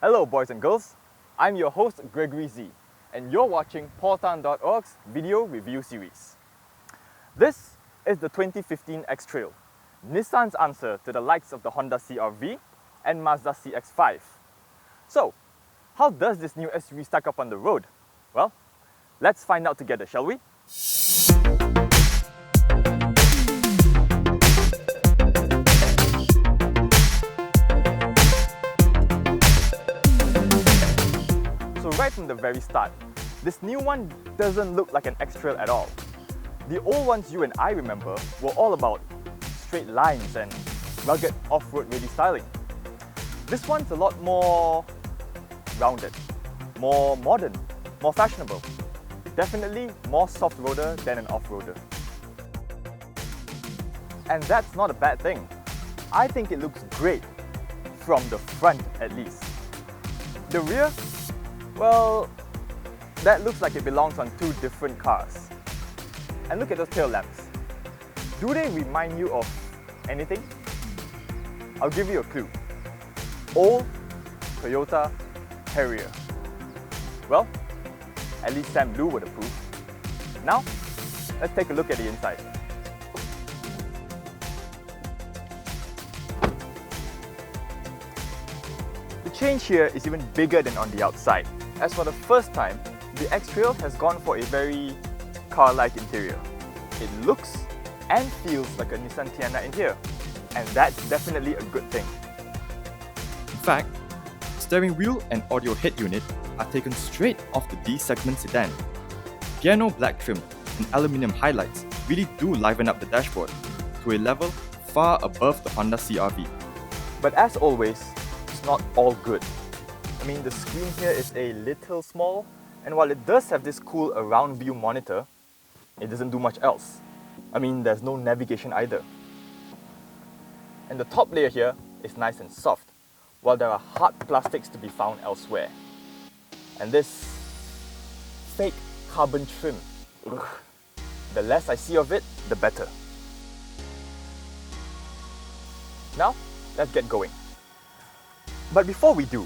Hello boys and girls, I'm your host Gregory Z, and you're watching Portan.org's video review series. This is the 2015 X-Trail, Nissan's answer to the likes of the Honda CR-V and Mazda CX-5. So, how does this new SUV stack up on the road? Well, let's find out together, shall we? So right from the very start, this new one doesn't look like an X-Trail at all. The old ones you and I remember were all about straight lines and rugged off-road ready styling. This one's a lot more rounded, more modern, more fashionable. Definitely more soft-roader than an off-roader. And that's not a bad thing. I think it looks great, from the front at least. The rear? Well, that looks like it belongs on two different cars. And look at those tail lamps. Do they remind you of anything? I'll give you a clue. Old Toyota Harrier. Well, at least Sam Blue would approve. Now, let's take a look at the inside. The change here is even bigger than on the outside, as for the first time, the X-Trail has gone for a very car-like interior. It looks and feels like a Nissan Tiana in here, and that's definitely a good thing. In fact, steering wheel and audio head unit are taken straight off the D-segment sedan. Piano black trim and aluminium highlights really do liven up the dashboard to a level far above the Honda CR-V. But as always, it's not all good. I mean, the screen here is a little small, and while it does have this cool around view monitor, it doesn't do much else. I mean, there's no navigation either. And the top layer here is nice and soft, while there are hard plastics to be found elsewhere. And this fake carbon trim, ugh, the less I see of it, the better. Now, let's get going. But before we do,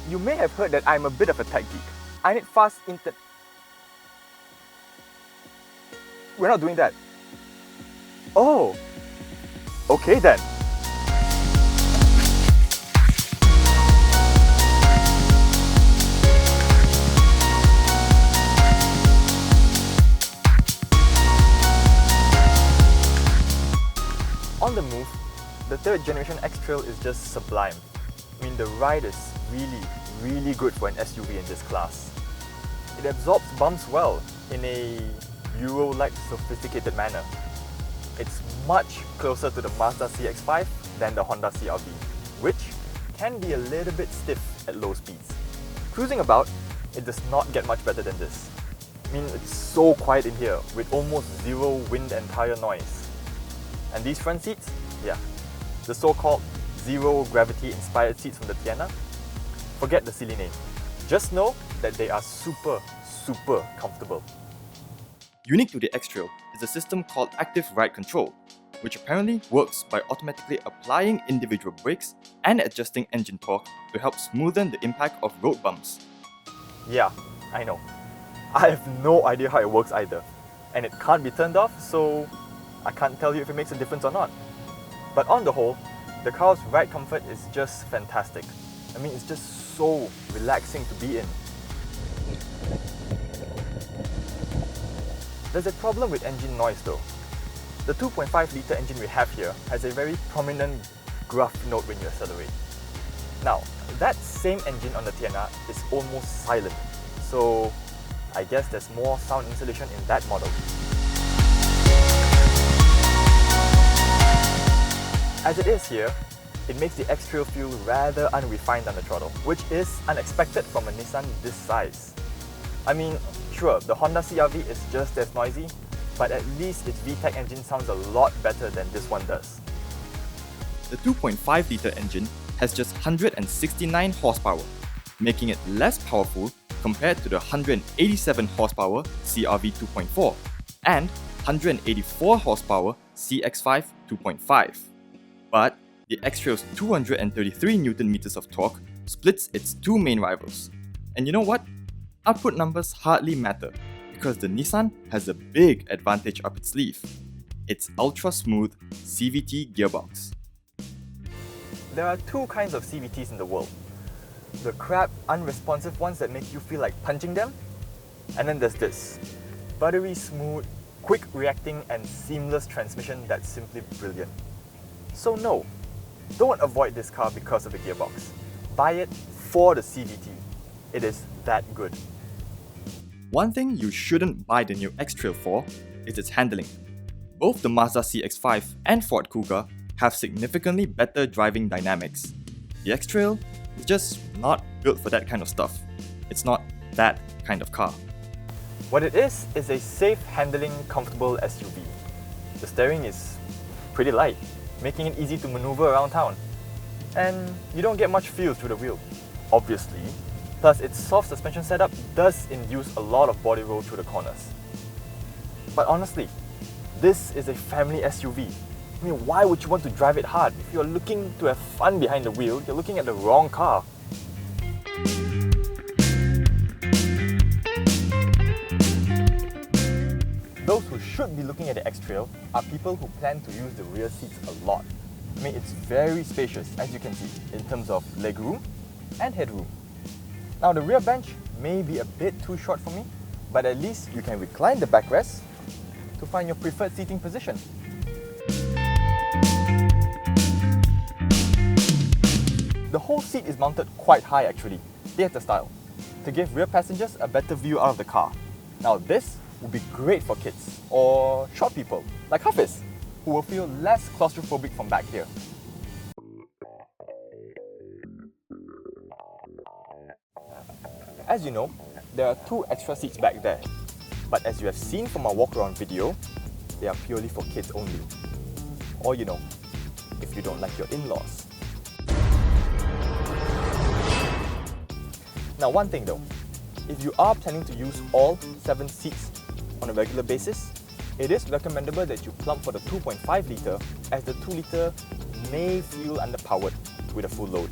you may have heard that I'm a bit of a tech geek. I need fast internet. We're not doing that. Oh, okay then. On the move, the third generation X-Trail is just sublime. I mean, the ride is really good for an SUV in this class. It absorbs bumps well in a Euro-like sophisticated manner. It's much closer to the Mazda CX-5 than the Honda CR-V, which can be a little bit stiff at low speeds. Cruising about, it does not get much better than this. I mean, it's so quiet in here with almost zero wind and tire noise. And these front seats? Yeah, the so-called zero gravity inspired seats from the Tiana? Forget the silly name. Just know that they are super comfortable. Unique to the X-Trail is a system called Active Ride Control, which apparently works by automatically applying individual brakes and adjusting engine torque to help smoothen the impact of road bumps. Yeah, I know. I have no idea how it works either. And it can't be turned off, so I can't tell you if it makes a difference or not. But on the whole, the car's ride comfort is just fantastic. I mean, it's just so relaxing to be in. There's a problem with engine noise though. The 2.5-litre engine we have here has a very prominent gruff note when you accelerate. Now, that same engine on the Tiana is almost silent, so I guess there's more sound insulation in that model. As it is here, it makes the X-Trail feel rather unrefined on the throttle, which is unexpected from a Nissan this size. I mean, sure, the Honda CR-V is just as noisy, but at least its VTEC engine sounds a lot better than this one does. The 2.5-litre engine has just 169 horsepower, making it less powerful compared to the 187 horsepower CR-V 2.4 and 184 horsepower CX-5 2.5. But the X-Trail's 233 Nm of torque splits its two main rivals. And you know what? Output numbers hardly matter because the Nissan has a big advantage up its sleeve. Its ultra-smooth CVT gearbox. There are two kinds of CVTs in the world. The crap, unresponsive ones that make you feel like punching them. And then there's this. Buttery smooth, quick reacting and seamless transmission that's simply brilliant. So no, don't avoid this car because of the gearbox. Buy it for the CVT. It is that good. One thing you shouldn't buy the new X-Trail for is its handling. Both the Mazda CX-5 and Ford Kuga have significantly better driving dynamics. The X-Trail is just not built for that kind of stuff. It's not that kind of car. What it is a safe handling, comfortable SUV. The steering is pretty light, making it easy to maneuver around town. And you don't get much feel through the wheel, obviously. Plus, its soft suspension setup does induce a lot of body roll through the corners. But honestly, this is a family SUV. I mean, why would you want to drive it hard? If you're looking to have fun behind the wheel, you're looking at the wrong car. Those who should be looking at the X-Trail are people who plan to use the rear seats a lot. I mean, it's very spacious, as you can see, in terms of legroom and headroom. Now, the rear bench may be a bit too short for me, but at least you can recline the backrest to find your preferred seating position. The whole seat is mounted quite high actually, theatre style, to give rear passengers a better view out of the car. Now this would be great for kids or short people like Hafiz, who will feel less claustrophobic from back here. As you know, there are two extra seats back there, but as you have seen from our walk around video, they are purely for kids only. Or you know, if you don't like your in-laws. Now one thing though, if you are planning to use all 7 seats on a regular basis, it is recommendable that you plump for the 2.5 litre as the 2 litre may feel underpowered with a full load.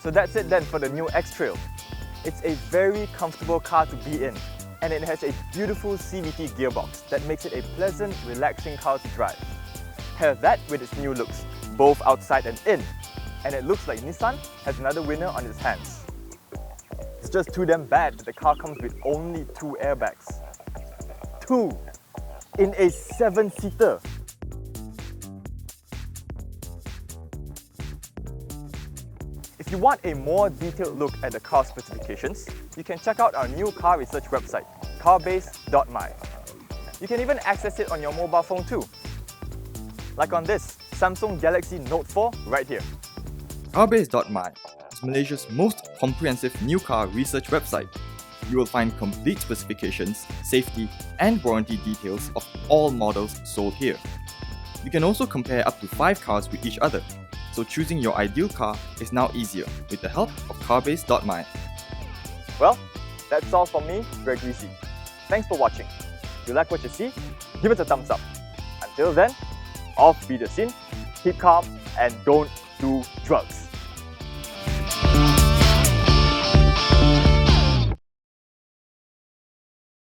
So that's it then for the new X-Trail. It's a very comfortable car to be in, and it has a beautiful CVT gearbox that makes it a pleasant, relaxing car to drive. Pair that with its new looks, both outside and in, and it looks like Nissan has another winner on its hands. It's just too damn bad that the car comes with only 2 airbags. 2! In a 7-seater! If you want a more detailed look at the car specifications, you can check out our new car research website, carbase.my. You can even access it on your mobile phone too. Like on this Samsung Galaxy Note 4 right here. Carbase.my is Malaysia's most comprehensive new car research website. You will find complete specifications, safety and warranty details of all models sold here. You can also compare up to 5 cars with each other, so choosing your ideal car is now easier with the help of Carbase.my. Well, that's all from me, Greg Greasy. Thanks for watching. If you like what you see, give it a thumbs up. Until then, off be the scene, keep calm and don't do drugs.